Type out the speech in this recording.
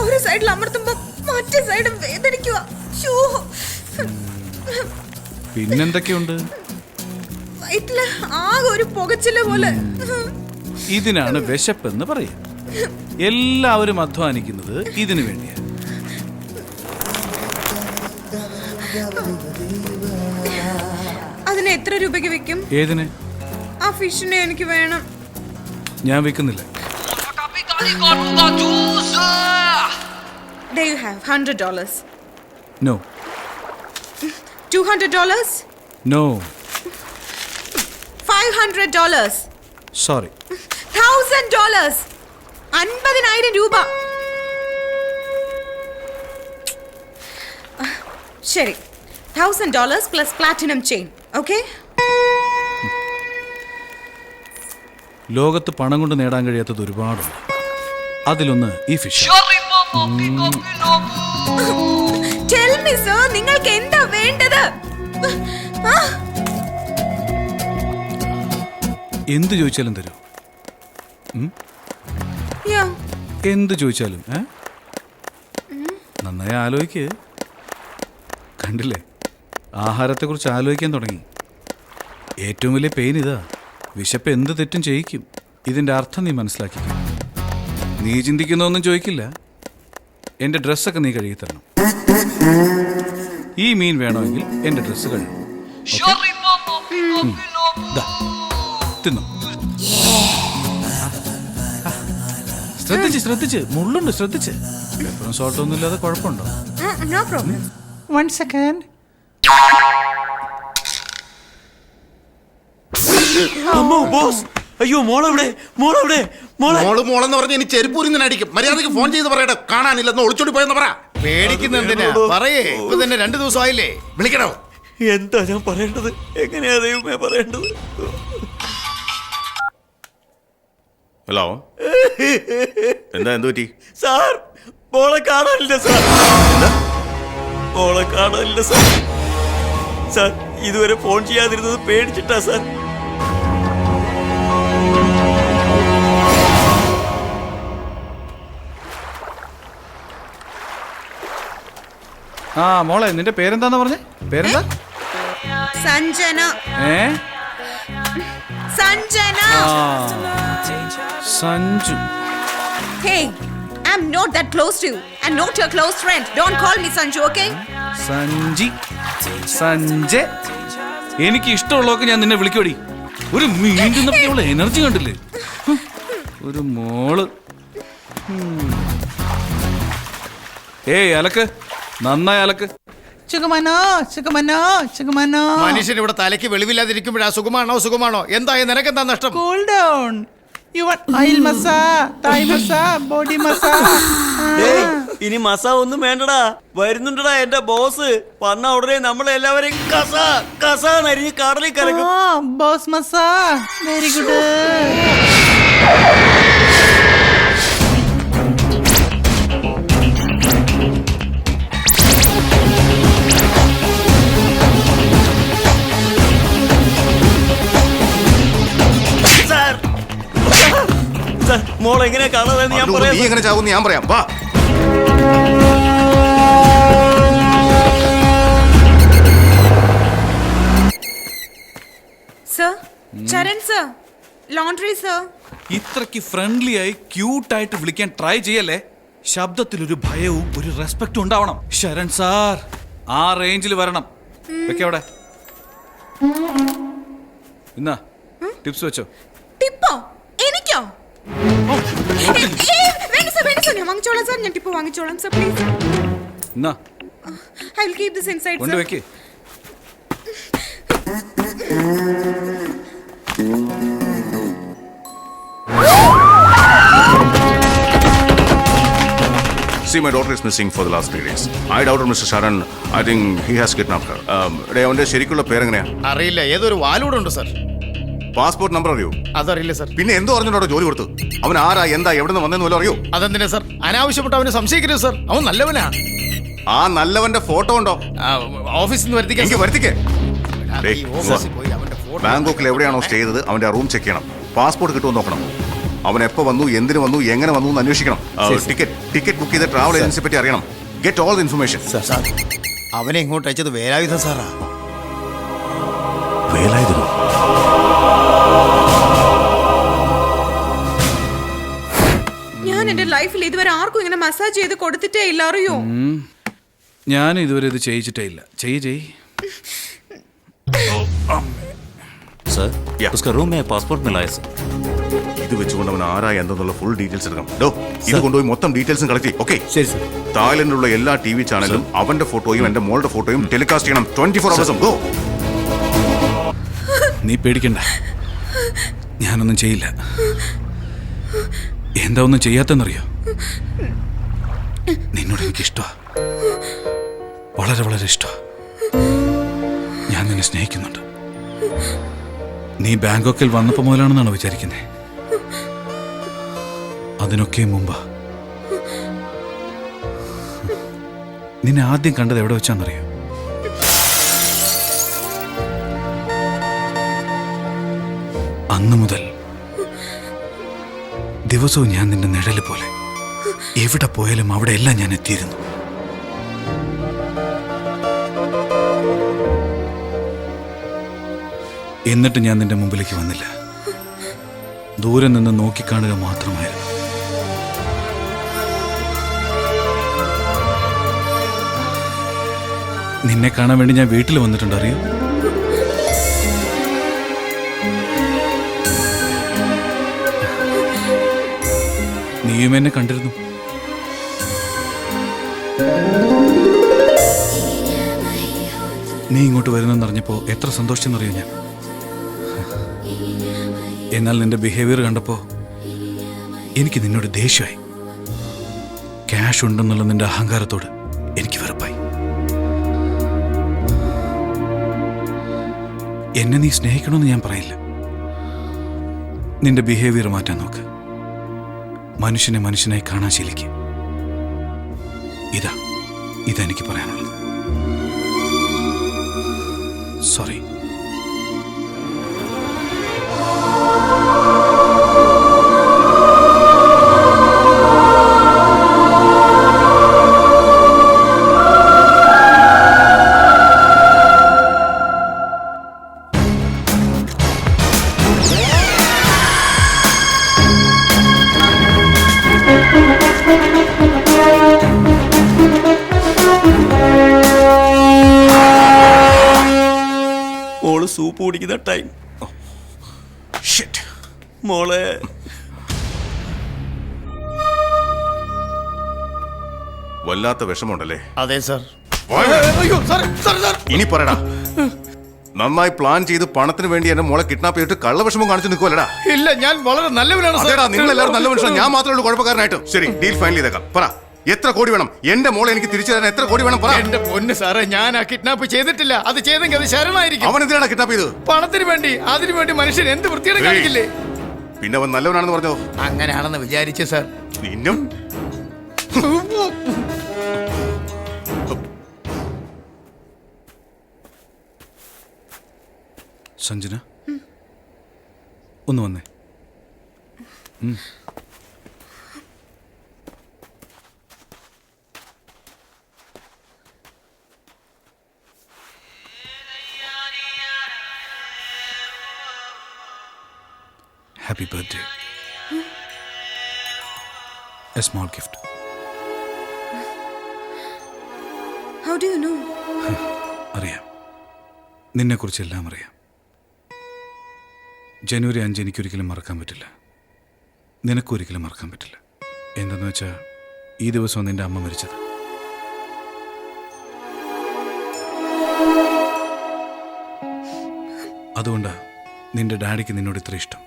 ഒരു സൈഡിൽ അമർത്തുമ്പോ മറ്റേ സൈഡും വേദനിക്കുക. പിന്നെന്തൊക്കെയുണ്ട്? വയറ്റില് ആകെ ഒരു പുകച്ചില് പോലെ. ഇതിനാണ് വിശപ്പെന്ന് പറയും. എല്ലാവരും അധ്വാനിക്കുന്നത് ഇതിനു വേണ്ടിയാണ്. അതിന് എത്ര രൂപയ്ക്ക് വെക്കും? ഏതിന്? ആ ഫിഷിനെ എനിക്ക് വേണം. ഞാൻ വെക്കുന്നില്ല. There you have $100. No. $200? No. $500? Sorry. $1,000? 50,000 രൂപ. ശരി, $1,000 പ്ലസ് പ്ലാറ്റിനം ചെയിൻ. ഓക്കെ? ലോകത്ത് പണം കൊണ്ട് നേടാൻ കഴിയാത്തത് ഒരുപാടുണ്ട്. അതിലൊന്ന് ഈ ഫിഷ്. Tell me sir, നിങ്ങൾക്ക് എന്താ വേണ്ടത്? എന്ത് ചോദിച്ചാലും തരൂ. എന്ത് ചോദിച്ചാലും. നന്നായി ആലോചിക്ക്. കണ്ടില്ലേ, ആഹാരത്തെക്കുറിച്ച് ആലോചിക്കാൻ തുടങ്ങി. ഏറ്റവും വലിയ പെയിൻ ഇതാ. വിശപ്പ് എന്ത് തെറ്റും ചെയ്യിക്കും. ഇതിൻ്റെ അർത്ഥം നീ മനസ്സിലാക്കിക്കും. നീ ചിന്തിക്കുന്നൊന്നും ചോദിക്കില്ല. എൻ്റെ ഡ്രസ്സൊക്കെ നീ കഴുകി തരണം. ഈ മീൻ വേണമെങ്കിൽ എൻ്റെ ഡ്രസ്സ് കഴുകും. തിന്നു. ശ്രദ്ധിച്ച് മുള്ളുണ്ട്, ശ്രദ്ധിച്ച്. പെപ്പറും സോൾട്ടൊന്നും ഇല്ലാതെ കുഴപ്പമുണ്ടോ? No problem. 1 second. അമ്മോ ബോസ്, അയ്യോ മോളെവിടെ? മോളെന്ന് പറഞ്ഞ് ഇനി ചെരുപ്പൂരിന്ന് അടിക്കും. മര്യാദക്ക് ഫോൺ ചെയ്ത് പറയട്ടെ, കാണാനില്ലെന്ന് ഒളിച്ചോടി പോയെന്ന് പറ. പേടിക്കുന്ന എന്തിനാ? പറയേ, ഇപ്പൊ തന്നെ 2 ദിവസമായില്ലേ. വിളിക്കണോ? എന്താ ഞാൻ പറയേണ്ടത്? എങ്ങനെയാ ദൈവമേ പറയേണ്ടത്? ഹലോ, എന്ത് പറ്റി സാർ? മോളെ കാണാനില്ല സാർ. മോളെ കാണാനില്ല സാർ. സാർ ഇതുവരെ ഫോൺ ചെയ്യാതിരുന്നത് പേടിച്ചിട്ടാ സാർ. ആ മോളെ, നിന്റെ പേരെന്താന്ന് പറഞ്ഞേ? പേരെന്താ? Sanjana. Sanjana. Sanju. Hey, I'm not that close to you and not your close friend. Don't call me Sanju, okay? Sanjay. എനിക്ക് ഇഷ്ടമുള്ളതൊക്കെ ഞാൻ നിന്നെ വിളിക്കോടി. ഒരു മീണ്ടുള്ള എനർജി കണ്ടില്ലേ? ഒരു മോള്. ഏയ് അലക്ക്, നന്നായി അലക്ക്. മനുഷ്യൻ ഇവിടെ തലയ്ക്ക് വെളിവില്ലാതിരിക്കുമ്പോഴാ സുഖമാണോ? എന്തായി? നിനക്കെന്താ നഷ്ടം? Cool down. You want oil massage, Thai massage, body massage. ഇനി മസാ ഒന്നും വേണ്ടടാ. വരുന്നുണ്ടടാ എന്റെ ബോസ്. വന്ന ഉടനെ നമ്മളെല്ലാവരെയും കസ നരിഞ്ഞ് കടലിൽ കലക്കും. Boss massage. Very good. മോൾ എങ്ങനെയാ കാണാതെന്ന് ഞാൻ പറയാം. നീ എങ്ങനെ ചാവുന്ന് ഞാൻ പറയാം. വാ. Sir, Charan sir, laundry sir. ഇത്രയ്ക്ക് ഫ്രണ്ട്ലി ആയി ക്യൂട്ടായിട്ട് വിളിക്കാൻ ട്രൈ ചെയ്യല്ലേ. ശബ്ദത്തിൽ ഒരു ഭയവും ഒരു റെസ്പെക്റ്റും ഉണ്ടാവണം. ശരൺ സാർ, ആ റേഞ്ചിൽ വരണം. വെക്കവിടെ. എന്നാ ടിപ്സ് വെച്ചോ. ടിപ്പോ? എനിക്കോ? വേണ്ട സർ, ഞാൻ വാങ്ങിച്ചോളാം സർ. ഞാൻ ടിപ്പ് വാങ്ങിച്ചോളാം സർ, പ്ലീസ്. എന്നാ I will keep this inside sir. കൊണ്ടുവെക്കേ. See, my daughter is missing for the last 3 days. I doubted Mr. Sharan. I think he has kidnapped her. അവന്റെ ശരിക്കുള്ള പേരെങ്ങനെയാ? അറിയില്ല, ഏതൊരു വാലൂടുണ്ട് സർ. പാസ്പോർട്ട് നമ്പർ അറിയോ? അതറിയില്ല sir. പിന്നെ എന്തോ അറിഞ്ഞോട്ടോ ജോലി കൊടുത്തു? അവൻ ആരാ, എന്താ, എവിടെ നിന്ന് വന്നെന്ന് വല്ലതും അറിയോ? അതെന്തിനാ സർ? അനാവശ്യപ്പെട്ട് അവനെ സംശയിക്കരുത് സർ. അവൻ നല്ലവനാ. ആ നല്ലവന്റെ ഫോട്ടോ ഉണ്ടോ? ഓഫീസിൽ നിന്ന് എനിക്ക് വരുത്തിക്കേ. ഓഫീസിൽ പോയി അവന്റെ ഫോട്ടോ ബാങ്കോക്കിൽ എവിടെയാണോ സ്റ്റേ ചെയ്തത് അവന്റെ റൂം ചെക്ക് ചെയ്യണം. പാസ്പോർട്ട് കിട്ടുമെന്ന് നോക്കണം. അവൻ എപ്പോൾ വന്നു, എന്തിനു വന്നു, എങ്ങനെ വന്നു എന്ന് അന്വേഷിക്കണം. ടിക്കറ്റ് ബുക്ക് ചെയ്ത ട്രാവൽ ഏജൻസിയെ പറ്റി അറിയണം. Get all the information. Sir അവനെ ഇങ്ങോട്ട് അയച്ചത് വേലായുധം സാറാ. വേലായുധനോ? ഞാൻ എന്റെ ലൈഫിൽ ഇതുവരെ ആർക്കും ഇങ്ങനെ മസാജ് ചെയ്ത് കൊടുത്തിട്ടേ ഇല്ല, അറിയോ? ഞാൻ ഇതുവരെ ഇത് ചെയ്യിച്ചിട്ടേ ഇല്ല. ചെയ്യ്. सर उसका रूम में पासपोर्ट मिला है सर. ഇത് വെച്ചുകൊണ്ട് അവൻ ആരായ എന്തെന്നുള്ള ഫുൾ ഡീറ്റെയിൽസ് എടുക്കണം. ഇത് കൊണ്ടുപോയി മൊത്തം ഡീറ്റെയിൽസും കളക്ട് ചെയ്യും. ഓക്കെ? ശരി സർ. തായ്ലൻഡിലുള്ള എല്ലാ TV ചാനലും അവന്റെ ഫോട്ടോയും എന്റെ മോളുടെ ഫോട്ടോയും ടെലികാസ്റ്റ് ചെയ്യണം 24 hours. ഗോ. നീ പേടിക്കണ്ട, ഞാനൊന്നും ചെയ്യില്ല. എന്താ ഒന്നും ചെയ്യാത്തെന്നറിയോ? നിന്നോട് എനിക്ക് ഇഷ്ടമാണ്, വളരെ വളരെ ഇഷ്ടമാണ്. ഞാൻ നിന്നെ സ്നേഹിക്കുന്നുണ്ട്. നീ ബാങ്കോക്കിൽ വന്നപ്പോൾ മുതലാണെന്നാണ് വിചാരിക്കുന്നത്? അതിനൊക്കെ മുമ്പാ. നിന്നെ ആദ്യം കണ്ടത് എവിടെ വെച്ചാണെന്നറിയോ? അന്നു മുതൽ ദിവസവും ഞാൻ നിന്റെ നിഴല് പോലെ എവിടെ പോയാലും അവിടെ എല്ലാം ഞാൻ എത്തിയിരുന്നു. എന്നിട്ട് ഞാൻ നിന്റെ മുമ്പിലേക്ക് വന്നില്ല. ദൂരെ നിന്ന് നോക്കിക്കാണുക മാത്രമായിരുന്നു. നിന്നെ കാണാൻ വേണ്ടി ഞാൻ വീട്ടിൽ വന്നിട്ടുണ്ട്, അറിയോ? നീയും എന്നെ കണ്ടിരുന്നു. നീ ഇങ്ങോട്ട് വരുന്നെന്നറിഞ്ഞപ്പോൾ എത്ര സന്തോഷിച്ചെന്നറിയോ ഞാൻ. എന്നാൽ നിന്റെ ബിഹേവിയർ കണ്ടപ്പോൾ എനിക്ക് നിന്നോട് ദേഷ്യമായി. ക്യാഷ് ഉണ്ടെന്നുള്ള നിന്റെ അഹങ്കാരത്തോട് എനിക്ക് വെറുപ്പായി. എന്നെ നീ സ്നേഹിക്കണമെന്ന് ഞാൻ പറയില്ല. നിന്റെ ബിഹേവിയർ മാറ്റാൻ നോക്ക്. മനുഷ്യനെ മനുഷ്യനായി കാണാൻ ശീലിക്കുക. ഇതാ എനിക്ക് പറയാനുള്ളത്. സോറി. മോള് സൂപ്പ് കുടിക്കുന്ന ടൈം. മോളെ വല്ലാത്ത വിഷമമുണ്ടല്ലേ? അതെ സാർ. ഇനി പറയടാ. നന്നായി പ്ലാൻ ചെയ്ത് പണത്തിന് വേണ്ടി എന്റെ മോളെ കിഡ്നാപ്പ് ചെയ്തിട്ട് കള്ളവിഷമം കാണിച്ചു നിൽക്കുവല്ലടാ? ഇല്ല, ഞാൻ വളരെ നല്ലവനാണ് സാർ. അതേടാ, നിങ്ങൾ എല്ലാവരും നല്ല മനുഷ്യൻ. ഞാൻ മാത്രമേ ഉള്ളൂ കുഴപ്പക്കാരനായിട്ട്. ശരി, ഡീൽ ഫൈനൽ ചെയ്തേക്കാം. പറ, എത്ര കോടി വേണം? എന്റെ മോളെ എനിക്ക് തിരിച്ചു തരാൻ എത്ര കോടി വേണം? പറ. എന്റെ പൊന്ന് സാറേ, ഞാൻ ആ കിഡ്നാപ്പ് ചെയ്തിട്ടില്ല. അത് ചെയ്തെങ്കിൽ അത് ശരണമായിരിക്കും. അവൻ എന്തിനാണ് കിഡ്നാപ്പ് ചെയ്തത്? പണത്തിന് വേണ്ടി. അതിനു വേണ്ടി മനുഷ്യൻ എന്ത് വൃത്തിയാണ് കാണിക്കില്ലേ? പിന്നെ അവൻ നല്ലവനാണെന്ന് പറഞ്ഞോ? അങ്ങനെയാണെന്ന് വിചാരിച്ചു സാർ. ഇന്നും സഞ്ജന, ഒന്ന് വന്നേ. Happy birthday. A small gift. How do you know? അറിയാം, നിന്നെക്കുറിച്ചെല്ലാം അറിയാം. ജനുവരി 5 എനിക്കൊരിക്കലും മറക്കാൻ പറ്റില്ല. നിനക്കൊരിക്കലും മറക്കാൻ പറ്റില്ല. എന്തെന്ന് വെച്ചാൽ ഈ ദിവസം നിന്റെ അമ്മ മരിച്ചത്. അതുകൊണ്ടാണ് നിന്റെ ഡാഡിക്ക് നിന്നോട് ഇത്ര ഇഷ്ടം.